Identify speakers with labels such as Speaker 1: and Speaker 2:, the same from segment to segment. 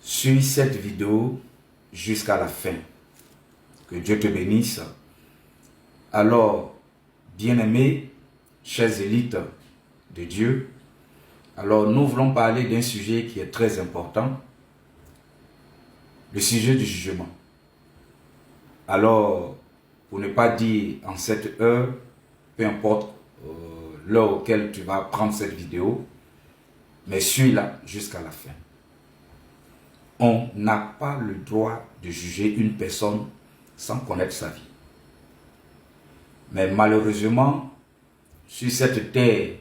Speaker 1: Suis cette vidéo jusqu'à la fin. Que Dieu te bénisse. Alors, bien-aimés, chers élites de Dieu, alors nous voulons parler d'un sujet qui est très important, le sujet du jugement. Alors, pour ne pas dire en cette heure, peu importe l'heure auquel tu vas prendre cette vidéo, mais suis-la jusqu'à la fin. On n'a pas le droit de juger une personne sans connaître sa vie. Mais malheureusement, sur cette terre,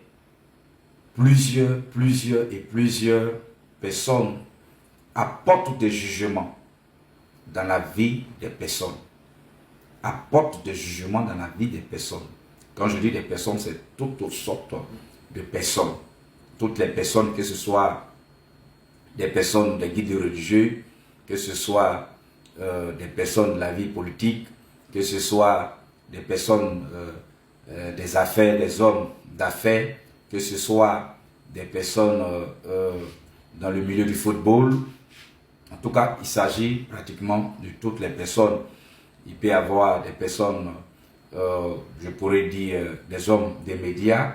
Speaker 1: plusieurs personnes apportent des jugements dans la vie des personnes. Apportent des jugements dans la vie des personnes. Quand je dis des personnes, c'est toutes sortes de personnes. Toutes les personnes, que ce soit des personnes, des guides religieux, que ce soit des personnes de la vie politique, que ce soit des personnes des affaires, des hommes d'affaires, que ce soit des personnes dans le milieu du football. En tout cas, il s'agit pratiquement de toutes les personnes. Il peut y avoir des personnes, je pourrais dire, des hommes des médias.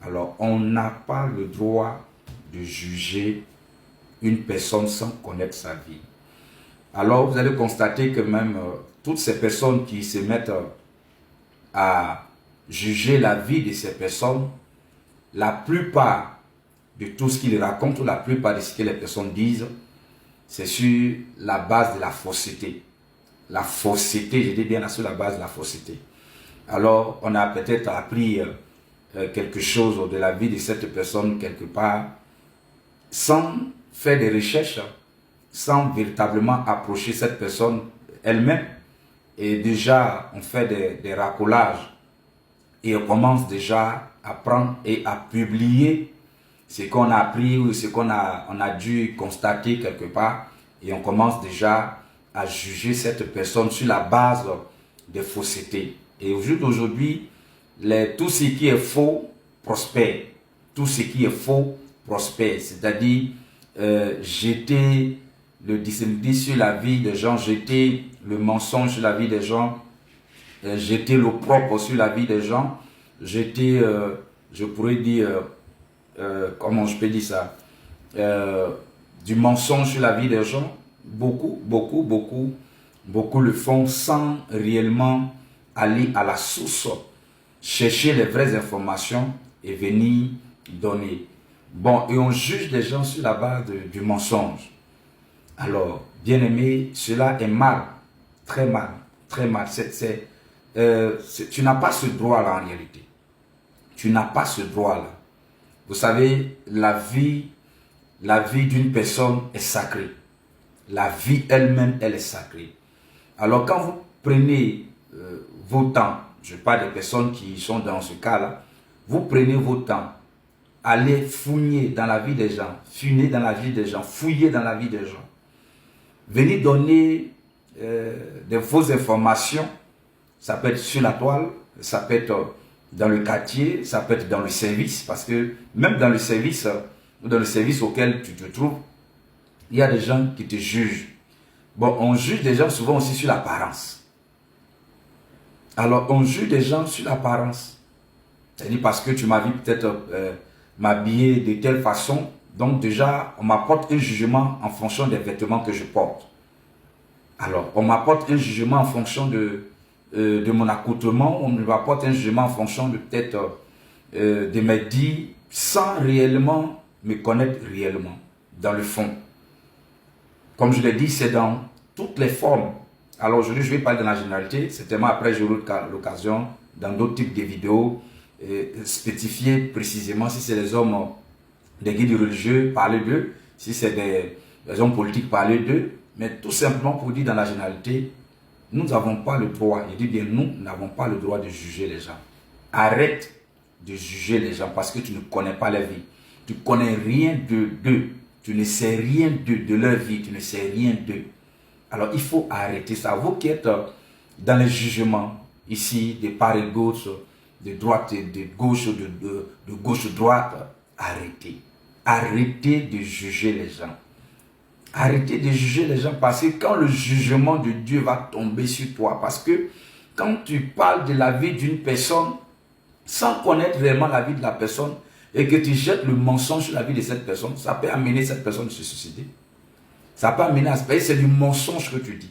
Speaker 1: Alors, on n'a pas le droit de juger une personne sans connaître sa vie. Alors, vous allez constater que même toutes ces personnes qui se mettent à juger la vie de ces personnes, la plupart de tout ce qu'ils racontent, ou la plupart de ce que les personnes disent, c'est sur la base de la fausseté. La fausseté, je dis bien sur la base de la fausseté. Alors, on a peut-être appris quelque chose de la vie de cette personne quelque part, sans faire des recherches, sans véritablement approcher cette personne elle-même. Et déjà, on fait des racolages et on commence déjà à prendre et à publier ce qu'on a appris ou ce qu'on a dû constater quelque part. Et on commence déjà à juger cette personne sur la base des faussetés. Et au jour d'aujourd'hui, tout ce qui est faux prospère. Tout ce qui est faux prospère. C'est-à-dire jeter le dissimulé sur la vie des gens, jeter le mensonge sur la vie des gens, jeter l'opprobre sur la vie des gens, jeter, je pourrais dire, comment je peux dire ça, du mensonge sur la vie des gens. Beaucoup le font sans réellement aller à la source, chercher les vraies informations et venir donner. Bon, et on juge des gens sur la base du mensonge. Alors, bien aimé, cela est mal, très mal, très mal. Tu n'as pas ce droit-là en réalité. Tu n'as pas ce droit-là. Vous savez, la vie d'une personne est sacrée. La vie elle-même, elle est sacrée. Alors, quand vous prenez vos temps, je parle des personnes qui sont dans ce cas-là, vous prenez vos temps, allez fouiller dans la vie des gens, fouiller dans la vie des gens, fouiller dans la vie des gens. Venez donner des fausses informations, ça peut être sur la toile, ça peut être dans le quartier, ça peut être dans le service, parce que même dans le service auquel tu te trouves, il y a des gens qui te jugent. Bon, on juge des gens souvent aussi sur l'apparence. Alors, on juge des gens sur l'apparence. C'est-à-dire parce que tu m'as vu peut-être m'habiller de telle façon, donc déjà, on m'apporte un jugement en fonction des vêtements que je porte. Alors, on m'apporte un jugement en fonction de mon accoutrement, on m'apporte un jugement en fonction de peut-être de mes dires, sans réellement me connaître réellement, dans le fond. Comme je l'ai dit, c'est dans toutes les formes. Alors aujourd'hui, je vais parler de la généralité, certainement après j'aurai l'occasion, dans d'autres types de vidéos, spécifier précisément si c'est les hommes, des guides religieux, parler d'eux, si c'est des hommes politiques, parler d'eux, mais tout simplement pour dire dans la généralité, nous n'avons pas le droit, je dis bien nous n'avons pas le droit de juger les gens. Arrête de juger les gens parce que tu ne connais pas leur vie. Tu ne connais rien d'eux. Tu ne sais rien de leur vie, tu ne sais rien d'eux. Alors il faut arrêter ça. Vous qui êtes dans les jugements, ici, de part et gauche, de droite et de gauche droite, arrêtez. Arrêtez de juger les gens. Arrêtez de juger les gens parce que quand le jugement de Dieu va tomber sur toi, parce que quand tu parles de la vie d'une personne sans connaître réellement la vie de la personne et que tu jettes le mensonge sur la vie de cette personne, ça peut amener cette personne à se suicider. Ça peut amener à se payer, c'est du mensonge que tu dis.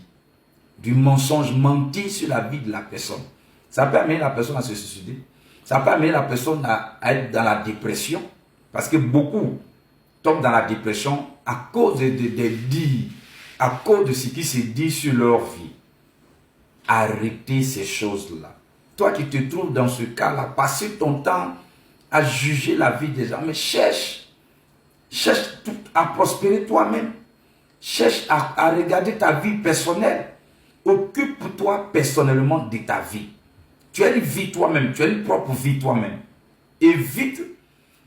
Speaker 1: Du mensonge menti sur la vie de la personne. Ça peut amener la personne à se suicider. Ça peut amener la personne à être dans la dépression. Parce que beaucoup tombent dans la dépression à cause des dits, à cause de ce qui se dit sur leur vie. Arrêtez ces choses-là. Toi qui te trouves dans ce cas-là, passez ton temps à juger la vie des gens. Mais cherche à prospérer toi-même. Cherche à regarder ta vie personnelle. Occupe-toi personnellement de ta vie. Tu as une vie toi-même, tu as une propre vie toi-même. Évite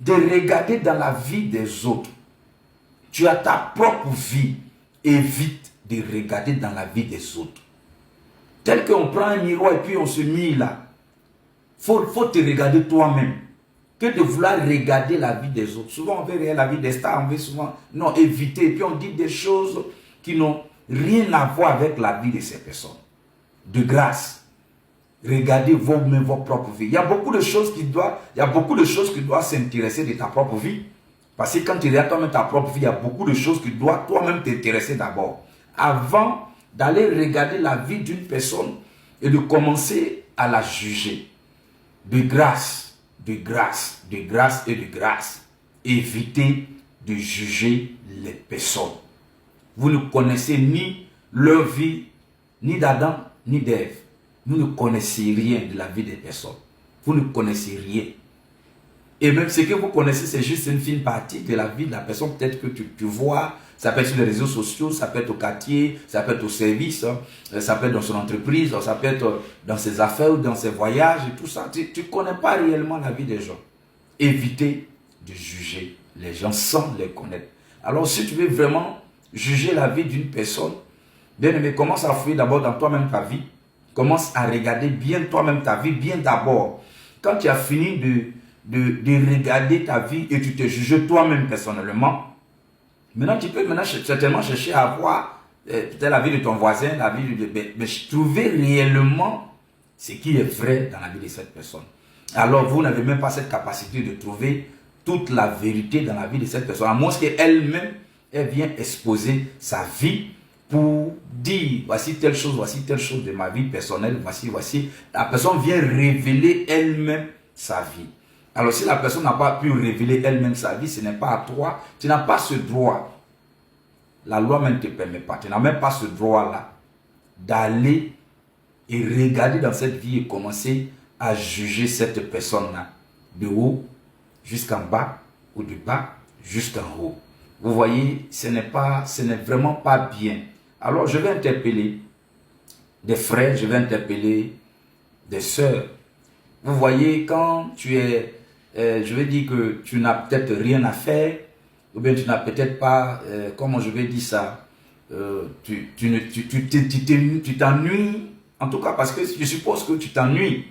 Speaker 1: de regarder dans la vie des autres. Tu as ta propre vie. Évite de regarder dans la vie des autres. Tel qu'on prend un miroir et puis on se met là. Faut te regarder toi-même. Que de vouloir regarder la vie des autres. Souvent on veut regarder la vie des stars, on veut souvent non éviter. Et puis on dit des choses qui n'ont rien à voir avec la vie de ces personnes. De grâce. Regardez vous-même votre propre vie. Il y a beaucoup de choses qui doivent s'intéresser de ta propre vie. Parce que quand tu regardes toi-même ta propre vie, il y a beaucoup de choses qui doivent toi-même t'intéresser d'abord. Avant d'aller regarder la vie d'une personne et de commencer à la juger. De grâce, de grâce, de grâce et de grâce. Évitez de juger les personnes. Vous ne connaissez ni leur vie, ni d'Adam, ni d'Ève. Vous ne connaissez rien de la vie des personnes. Vous ne connaissez rien. Et même ce que vous connaissez, c'est juste une fine partie de la vie de la personne. Peut-être que tu vois, ça peut être sur les réseaux sociaux, ça peut être au quartier, ça peut être au service, ça peut être dans son entreprise, ça peut être dans ses affaires ou dans ses voyages et tout ça. Tu ne connais pas réellement la vie des gens. Évitez de juger les gens sans les connaître. Alors si tu veux vraiment juger la vie d'une personne, bien aimé, commence à fouiller d'abord dans toi-même ta vie. Commence à regarder bien toi-même ta vie, bien d'abord. Quand tu as fini de regarder ta vie et tu te juges toi-même personnellement, maintenant tu peux certainement chercher à voir peut-être la vie de ton voisin, la vie mais trouver réellement ce qui est vrai dans la vie de cette personne. Alors vous n'avez même pas cette capacité de trouver toute la vérité dans la vie de cette personne, à moins qu'elle-même, elle vienne exposer sa vie pour dire, voici telle chose de ma vie personnelle, voici. La personne vient révéler elle-même sa vie. Alors si la personne n'a pas pu révéler elle-même sa vie, ce n'est pas à toi, tu n'as pas ce droit. La loi même ne te permet pas, tu n'as même pas ce droit-là d'aller et regarder dans cette vie et commencer à juger cette personne-là, de haut jusqu'en bas ou de bas jusqu'en haut. Vous voyez, ce n'est vraiment pas bien. Alors je vais interpeller des frères, je vais interpeller des sœurs. Vous voyez, quand tu es, je vais dire que tu n'as peut-être rien à faire, ou bien tu n'as peut-être pas, comment je vais dire ça, tu t'ennuies, en tout cas parce que je suppose que tu t'ennuies.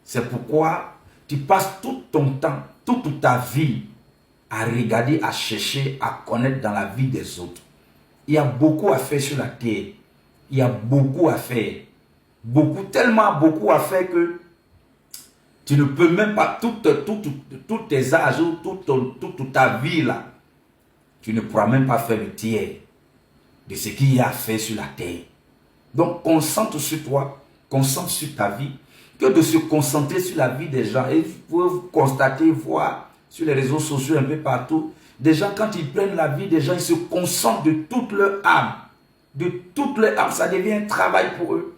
Speaker 1: C'est pourquoi tu passes tout ton temps, toute ta vie à regarder, à chercher, à connaître dans la vie des autres. Il y a beaucoup à faire sur la terre. Il y a beaucoup à faire. Beaucoup, tellement beaucoup à faire que tu ne peux même pas, tous tes âges, toute ta vie là, tu ne pourras même pas faire le tiers de ce qu'il y a à faire sur la terre. Donc, concentre sur toi, concentre sur ta vie, que de se concentrer sur la vie des gens. Et vous pouvez constater, voir sur les réseaux sociaux un peu partout, des gens, quand ils prennent la vie des gens, ils se concentrent de toute leur âme. De toute leur âme, ça devient un travail pour eux.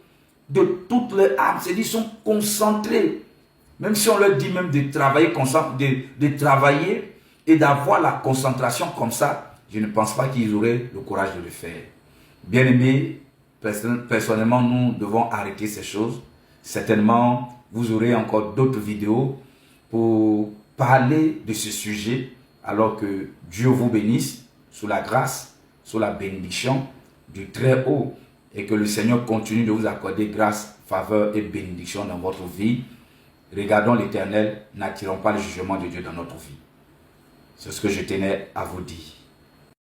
Speaker 1: De toute leur âme, c'est-à-dire qu'ils sont concentrés. Même si on leur dit même de travailler, de travailler et d'avoir la concentration comme ça, je ne pense pas qu'ils auraient le courage de le faire. Bien aimé, personnellement, nous devons arrêter ces choses. Certainement, vous aurez encore d'autres vidéos pour parler de ce sujet. Alors que Dieu vous bénisse sous la grâce, sous la bénédiction du très haut. Et que le Seigneur continue de vous accorder grâce, faveur et bénédiction dans votre vie. Regardons l'Éternel, n'attirons pas le jugement de Dieu dans notre vie. C'est ce que je tenais à vous dire.